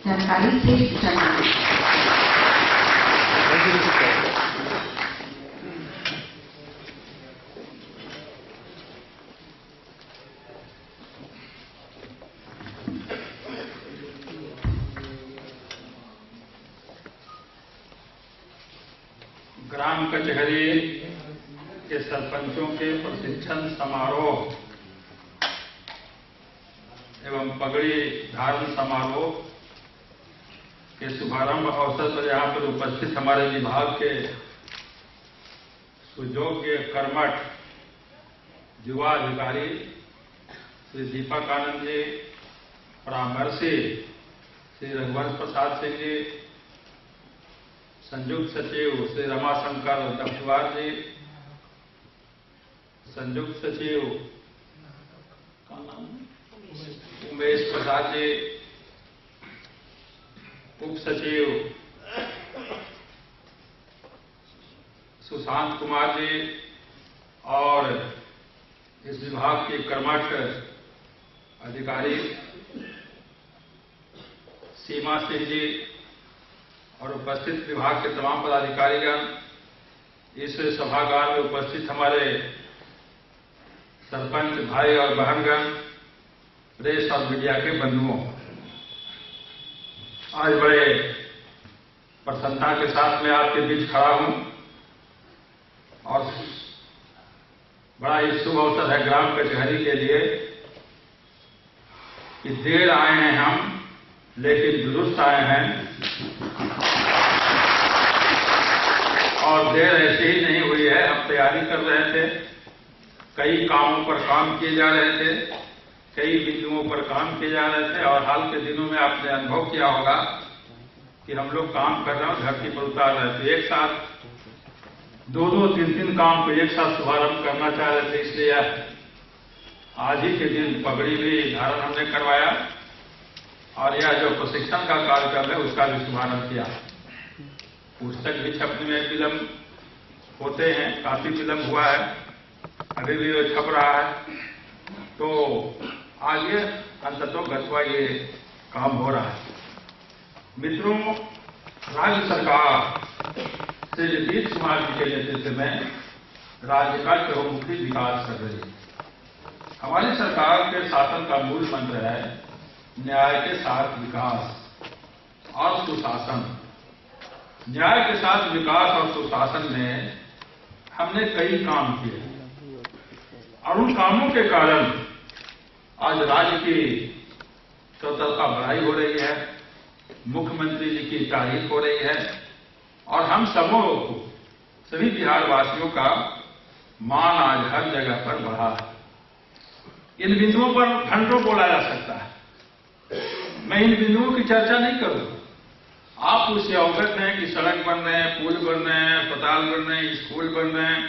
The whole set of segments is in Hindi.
सरकारी से सम्मानित। ग्राम कचहरी के सरपंचों के प्रशिक्षण समारोह एवं पगड़ी धारण समारोह के शुभारंभ अवसर पर यहाँ पर उपस्थित हमारे विभाग के सुयोग्य कर्मठ युवा अधिकारी श्री दीपक आनंद जी, परामर्शी श्री रघुवंश प्रसाद सिंह जी, संयुक्त सचिव श्री रमाशंकर दफ्तवार जी, संयुक्त सचिव उमेश प्रसाद जी, उप सचिव सुशांत कुमार जी और इस विभाग के कर्मठ अधिकारी सीमा सिंह जी और उपस्थित विभाग के तमाम पदाधिकारीगण, इस सभागार में उपस्थित हमारे सरपंच भाई और बहनगण, प्रेस और मीडिया के बंधुओं, आज बड़े प्रसन्नता के साथ मैं आपके बीच खड़ा हूं और बड़ा ही शुभ अवसर है ग्राम कचहरी के लिए कि देर आए हैं हम, लेकिन दुरुस्त आए हैं। और देर ऐसे ही नहीं हुई है, हम तैयारी कर रहे थे, कई कामों पर काम किए जा रहे थे, कई बिंदुओं पर काम किए जा रहे थे और हाल के दिनों में आपने अनुभव किया होगा कि हम लोग काम कर रहे हैं, धरती पर उतार रहे थे। एक साथ दो तीन काम को एक साथ शुभारंभ करना चाह रहे थे, इसलिए आज ही के दिन पगड़ी भी धारण हमने करवाया और यह जो प्रशिक्षण का कार्यक्रम है उसका भी शुभारंभ किया। पुस्तक भी छपने में विलंब होते हैं, काफी विलंब हुआ है, अभी भी वो छप रहा है, तो आगे अंततः गत्वा ये काम हो रहा है। मित्रों, राज्य सरकार श्री नीतीश कुमार जी के नेतृत्व में राज्य का चहुमुखी विकास कर रही है। हमारी सरकार के शासन का मूल मंत्र है न्याय के साथ विकास और सुशासन। न्याय के साथ विकास और सुशासन में हमने कई काम किए और उन कामों के कारण आज राज्य की चौतरफा बढ़ाई हो रही है, मुख्यमंत्री जी की तारीफ हो रही है और हम सभी बिहारवासियों का मान आज हर जगह पर बढ़ा है। इन बिंदुओं पर घंटों बोला जा सकता है, मैं इन बिंदुओं की चर्चा नहीं करूंगा। आप उससे अवगत हैं कि सड़क बन रहे हैं, पुल बन रहे हैं, अस्पताल बन रहे हैं, स्कूल बन रहे हैं,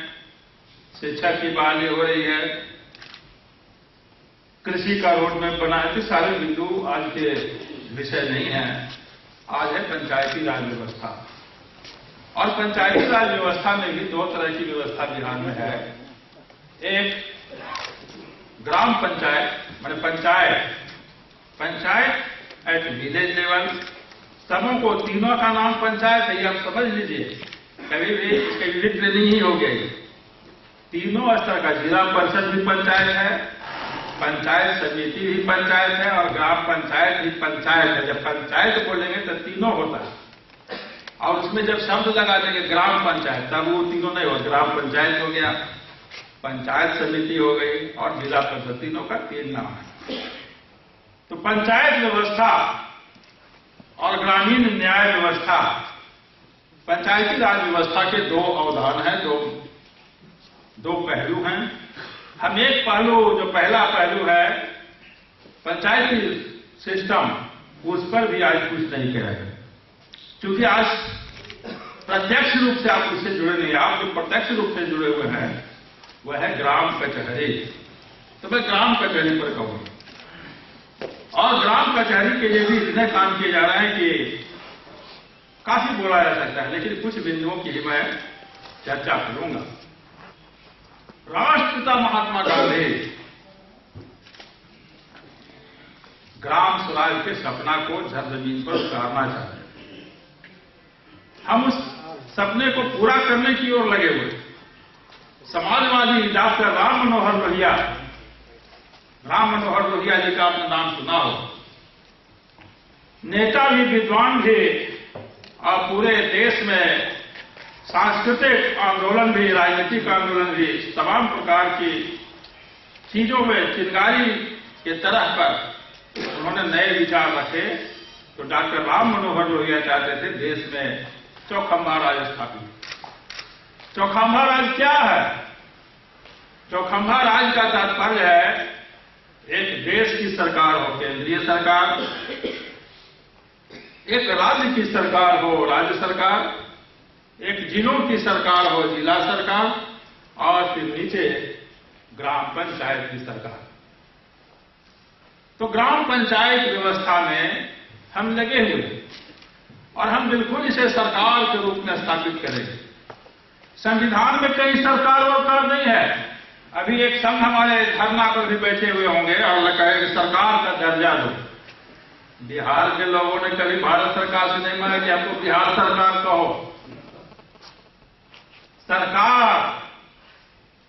शिक्षा की बहाली हो रही है, कृषि का रोड मैप बना है। तो सारे बिंदु आज के विषय नहीं है। आज है पंचायती राज व्यवस्था और पंचायती राज व्यवस्था में भी दो तरह की व्यवस्था बिहार में है। एक ग्राम पंचायत माने पंचायत एट विलेज लेवल, सबों को तीनों का नाम पंचायत है, ये आप समझ लीजिए, कभी भी इसके विविध ट्रेनिंग ही हो गई। तीनों स्तर का जिला परिषद भी पंचायत है, पंचायत समिति भी पंचायत है और ग्राम पंचायत भी पंचायत है। जब पंचायत बोलेंगे तो तीनों होता है और उसमें जब शब्द लगा देंगे ग्राम पंचायत, तब वो तीनों नहीं हो, ग्राम पंचायत हो गया, पंचायत समिति हो गई और जिला परिषद, तीनों का तीन नाम है। तो पंचायत व्यवस्था और ग्रामीण न्याय व्यवस्था, पंचायती राज व्यवस्था के दो अवधान हैं, दो पहलू हैं। हम एक पहलू, जो पहला पहलू है पंचायती सिस्टम, उस पर भी आज कुछ नहीं कहेंगे, क्योंकि आज प्रत्यक्ष रूप से आप उससे जुड़े नहीं। आप जो प्रत्यक्ष रूप से जुड़े हुए हैं वह है ग्राम कचहरी। तो मैं ग्राम कचहरी पर कहूंगा और ग्राम कचहरी के लिए भी इतने काम किए जा रहे हैं कि काफी बोला जा सकता है, लेकिन कुछ बिंदुओं की ही मैं चर्चा करूंगा। राष्ट्रपिता महात्मा गांधी ग्राम स्वराज के सपना को जमीन पर उतारना चाहते हैं। हम उस सपने को पूरा करने की ओर लगे हुए। समाजवादी डॉक्टर राम मनोहर लोहिया जी का आपने नाम सुना हो। नेता भी, विद्वान भी और पूरे देश में सांस्कृतिक आंदोलन भी, राजनीतिक आंदोलन भी, तमाम प्रकार की चीजों में चिंगारी के तरह पर उन्होंने नए विचार रखे। तो डॉक्टर राम मनोहर लोहिया चाहते थे देश में चौखंबा राज स्थापित। चौखंबा राज क्या है? चौखंबा राज का तात्पर्य है एक देश की सरकार हो, केंद्रीय सरकार, एक राज्य की सरकार हो, राज्य सरकार, एक जिलों की सरकार हो, जिला सरकार, और फिर नीचे ग्राम पंचायत की सरकार। तो ग्राम पंचायत व्यवस्था में हम लगे हुए और हम बिल्कुल इसे सरकार के रूप में स्थापित करेंगे। संविधान में कई सरकार और कार नहीं है। अभी एक संघ हमारे धरना पर भी बैठे हुए होंगे और कहेंगे सरकार का दर्जा दो। बिहार के लोगों ने कभी भारत सरकार से नहीं मांगा कि हमको बिहार सरकार कहो।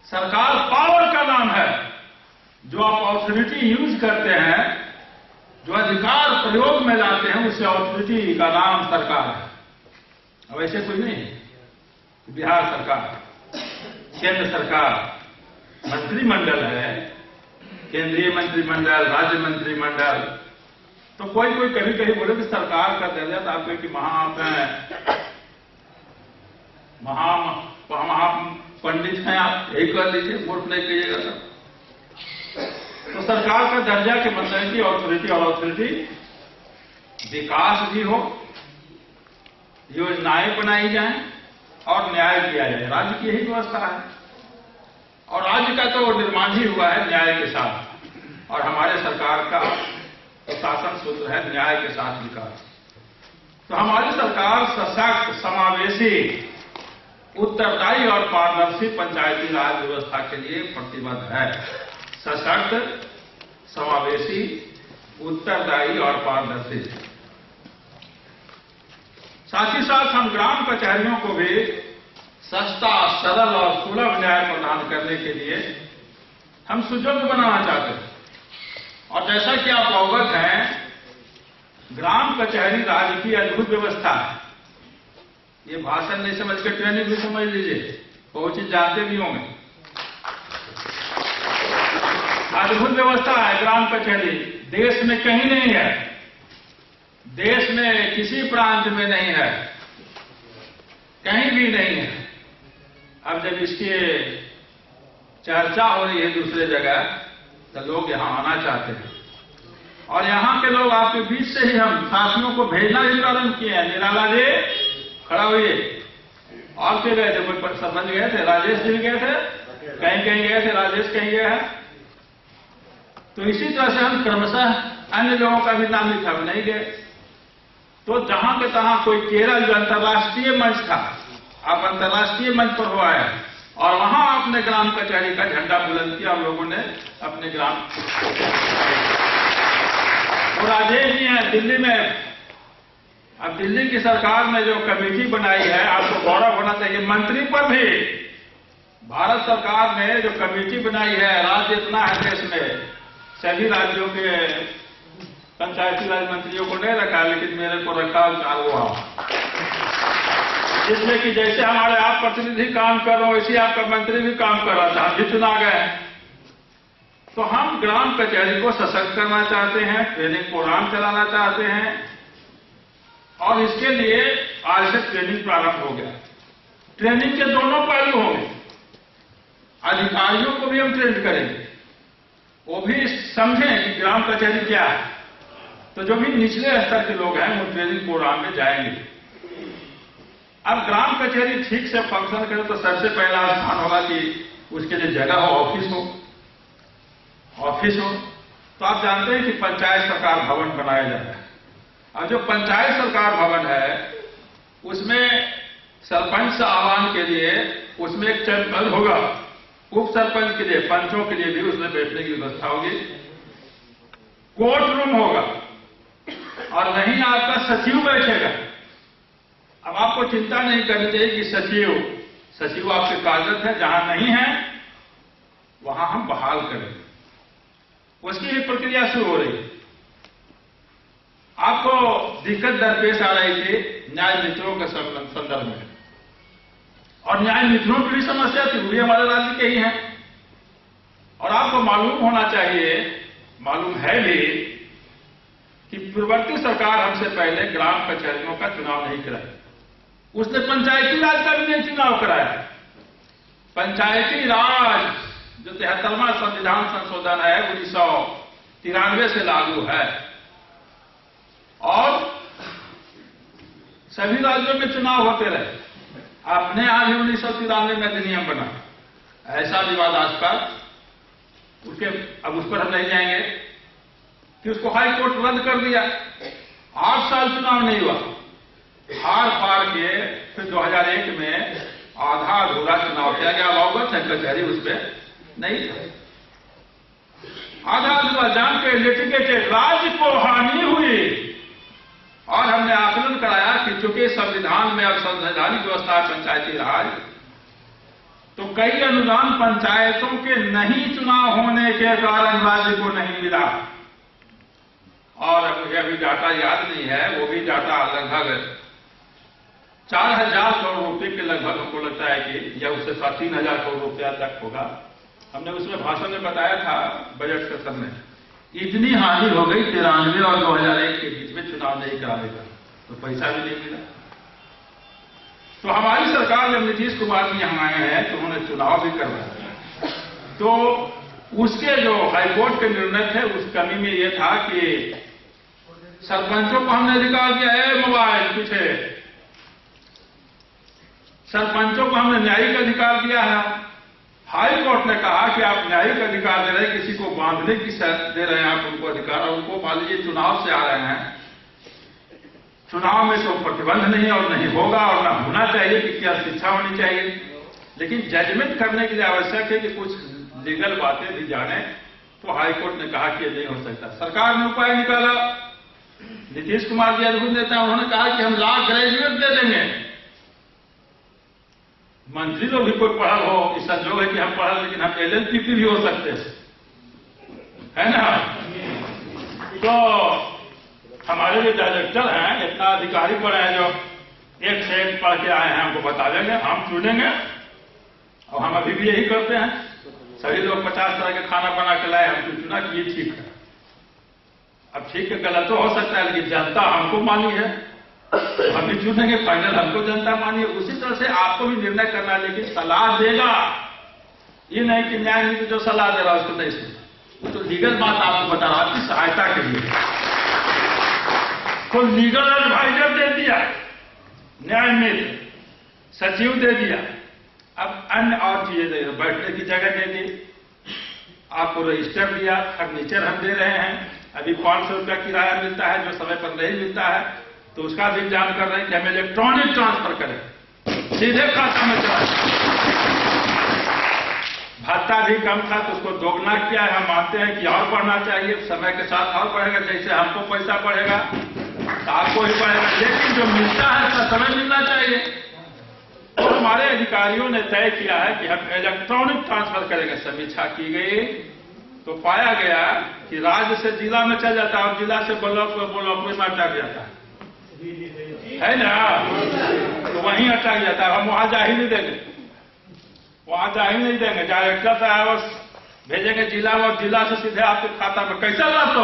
सरकार पावर का नाम है। जो आप ऑथोरिटी यूज करते हैं, जो अधिकार प्रयोग में लाते हैं, उस ऑथोरिटी का नाम सरकार है। अब ऐसे कोई नहीं है। बिहार सरकार, केंद्र सरकार, मंत्रिमंडल है, केंद्रीय मंत्रिमंडल, राज्य मंत्रिमंडल। तो कोई कभी कभी बोले कि सरकार का दर्जा, तो आप कि महा पंडित हैं आप, यही कर लीजिए, वोट नहीं कहिएगा। तो सरकार का दर्जा के मतलब की ऑथोरिटी, और ऑथोरिटी विकास भी हो, योजनाएं बनाई जाएं और न्याय किया जाए। राज्य की यही व्यवस्था है और राज्य का तो निर्माण ही हुआ है न्याय के साथ। और हमारे सरकार का शासन सूत्र है न्याय के साथ विकास। तो हमारी सरकार सशक्त, समावेशी, उत्तरदायी और पारदर्शी पंचायती राज व्यवस्था के लिए प्रतिबद्ध है। सशक्त, समावेशी, उत्तरदायी और पारदर्शी। साथ ही साथ हम ग्राम कचहरियों को भी सस्ता, सरल और सुलभ न्याय प्रदान करने के लिए हम सुयोग्य बनाना चाहते हैं। और जैसा कि आप अवगत हैं, ग्राम कचहरी राज्य की अद्भुत व्यवस्था है। ये भाषण नहीं समझ के ट्रेनिंग भी समझ लीजिए, बहुत चीज जानते भी होंगे। अद्भुत व्यवस्था है ग्राम कचहरी, देश में कहीं नहीं है, देश में किसी प्रांत में नहीं है, कहीं भी नहीं है। अब जब इसकी चर्चा हो रही है दूसरे जगह, तो लोग यहां आना चाहते हैं। और यहां के लोग आपके बीच से ही हम साथियों को भेजना भी प्रारंभ किए हैं। निराला जी खड़ा हुई, और के गए थे, कोई सरपंच गए थे, राजेश जी गए थे, कहीं गए थे, राजेश कहीं गए हैं। तो इसी तरह से हम क्रमशः अन्य लोगों का भी नाम लिखा, नहीं गए। तो जहां के तहां कोई केरल जो अंतर्राष्ट्रीय मंच था, आप अंतर्राष्ट्रीय मंच पर हुआ है और वहां आपने ग्राम कचहरी का झंडा बुलंद किया और लोगों ने अपने ग्राम। और राजेश जी हैं दिल्ली में। अब दिल्ली की सरकार ने जो कमेटी बनाई है, आपको गौरव होना चाहिए, मंत्री पर भी भारत सरकार ने जो कमेटी बनाई है, राज्य इतना है देश में, सभी राज्यों के पंचायती राज मंत्रियों को नहीं रखा, लेकिन मेरे को रखा हुआ, जिसमें कि जैसे हमारे आप प्रतिनिधि काम कर रहे हो, वैसे आपका मंत्री भी काम कर रहा था, हम भी चुना गए। तो हम ग्राम कचहरी को सशक्त करना चाहते हैं, ट्रेनिंग प्रोग्राम चलाना चाहते हैं और इसके लिए आज से ट्रेनिंग प्रारंभ हो गया। ट्रेनिंग के दोनों पहलू होंगे। अधिकारियों को भी हम ट्रेन करेंगे, वो भी समझें कि ग्राम कचहरी क्या है। तो जो भी निचले स्तर के लोग हैं वो ट्रेनिंग प्रोग्राम में जाएंगे। अब ग्राम कचहरी ठीक से फंक्शन करे तो सबसे पहला स्थान होगा कि उसके लिए जगह हो, ऑफिस हो। तो आप जानते हैं कि पंचायत सरकार भवन बनाया जाता है। अब जो पंचायत सरकार भवन है उसमें सरपंच से आह्वान के लिए उसमें एक चैम्बर होगा, उप सरपंच के लिए, पंचों के लिए भी उसमें बैठने की व्यवस्था होगी। कोर्ट रूम होगा और वहीं आपका सचिव बैठेगा। अब आपको चिंता नहीं करनी चाहिए कि सचिव आपके कार्यरत है, जहां नहीं है वहां हम बहाल करेंगे। उसकी भी प्रक्रिया शुरू हो रही है। आपको दिक्कत दरपेश आ रही थी न्याय मित्रों के संदर्भ में, और न्याय मित्रों की भी समस्या थी, वो भी हमारे राज्य के ही हैं। और आपको मालूम होना चाहिए, मालूम है भी, कि पूर्ववर्ती सरकार हमसे पहले ग्राम कचहरियों का चुनाव नहीं कराई। उसने पंचायती राज का भी नहीं चुनाव कराया। पंचायती राज जो 73वां संविधान संशोधन है 1993 से लागू है, और सभी राज्यों में चुनाव होते रहे। अपने यहां भी 1993 में अधिनियम बना, ऐसा विवादास्पद उसके, अब उस पर हम नहीं जाएंगे, कि उसको हाई कोर्ट रद्द कर दिया। 8 साल चुनाव नहीं हुआ, हार पार के फिर 2001 में आधा अधूरा चुनाव किया गया। अवगत है, कचहरी उस पर नहीं था। आधा अधूरा जान के लिटिगेटेड, राज्य को हानि हुई। और हमने आकलन कराया कि चूंकि संविधान में अब संवैधानिक व्यवस्था है पंचायती राज, तो कई अनुदान पंचायतों के नहीं चुनाव होने के कारण राज्य को नहीं मिला। और मुझे अभी डाटा याद नहीं है, वो भी डाटा लगभग 4000 करोड़ रुपए के लगभग हमको लगता है कि, या उससे 3000 करोड़ रुपया तक होगा। हमने उसमें भाषण में बताया था बजट सेशन में, इतनी हानि हो गई 93 और 2001 के बीच में चुनाव नहीं कराने का, तो पैसा भी नहीं मिला। तो हमारी सरकार जब नीतीश कुमार जी यहां आए हैं तो उन्होंने चुनाव भी करवाया। तो उसके जो हाईकोर्ट के निर्णय थे, उस कमी में यह था कि सरपंचों को हमने अधिकार दिया है, मोबाइल पीछे सरपंचों को हमने न्यायिक अधिकार दिया है। हाई कोर्ट ने कहा कि आप न्यायिक अधिकार दे रहे हैं, किसी को बांधने की शर्त दे रहे हैं आप उनको अधिकार, और उनको मान लीजिए चुनाव से आ रहे हैं, चुनाव में तो प्रतिबंध नहीं और नहीं होगा और ना होना चाहिए कि क्या शिक्षा होनी चाहिए, लेकिन जजमेंट करने के लिए आवश्यक है कि कुछ लीगल बातें भी जाने। तो हाईकोर्ट ने कहा कि ये नहीं हो सकता। सरकार ने उपाय निकाला, नीतीश कुमार जी अद्भुत नेता, उन्होंने कहा कि हम लॉ ग्रेजुएट दे देंगे। मंत्री लोग भी कोई पढ़ा हो, इस संजोग है कि हम पढ़ा, लेकिन हम LLPP भी हो सकते हैं, है ना। तो हमारे जो डायरेक्टर हैं, इतना अधिकारी पढ़े हैं, जो एक से एक पढ़ के आए हैं, हमको बता देंगे, हम चुनेंगे। और हम अभी भी यही करते हैं। सभी लोग 50 तरह के खाना बना के लाए, हमको चुना कि ये ठीक है। अब ठीक है, गलत तो हो सकता है, लेकिन जनता हमको मानी है, हम भी चुनेंगे, फाइनल हमको जनता मानी है। उसी तरह से आपको भी निर्णय करना है, लेकिन सलाह देगा, ये नहीं कि न्यायमित्र जो सलाह दे रहा है उसको नहीं सुने। तो लीगल बात आपको बता रहा, आपकी सहायता के लिए को लीगल एडवाइजर दे दिया, न्याय मित्र, सचिव दे दिया। अब अन्य और चीजें दे, बैठने की जगह दे दी, आपको रजिस्टर दिया, फर्नीचर हम दे रहे हैं। अभी 500 रुपया किराया मिलता है जो समय पर नहीं मिलता है, तो उसका भी इंतजाम कर रहे हैं कि हम इलेक्ट्रॉनिक ट्रांसफर करें, सीधे खाता में चला। भत्ता भी कम था तो उसको दोगुना किया है। हम मानते हैं कि और बढ़ना चाहिए, समय के साथ और बढ़ेगा, जैसे हमको पैसा बढ़ेगा तो आपको ही बढ़ेगा, लेकिन जो मिलता है उसका समय मिलना चाहिए। तो हमारे अधिकारियों ने तय किया है कि हम इलेक्ट्रॉनिक ट्रांसफर करेंगे। समीक्षा की गई तो पाया गया कि राज्य से जिला में चल जाता है और जिला से ब्लॉक में अटक जाता है ना, तो वहीं अटक जाता है। हम वहां जा ही नहीं देंगे, वहां जा ही नहीं देंगे। डायरेक्टर साहब भेजेंगे जिला में, और जिला से सीधे आपके खाता में। कैसा लाभ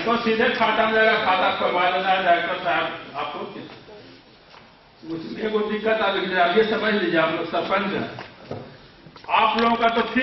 तो सीधे खाता में जाएगा, खाता करवा लेना है डायरेक्टर साहब आपको। उसमें कोई दिक्कत आ गई, ये समझ लीजिए, आप लोग सरपंच हैं, आप लोगों का तो ठीक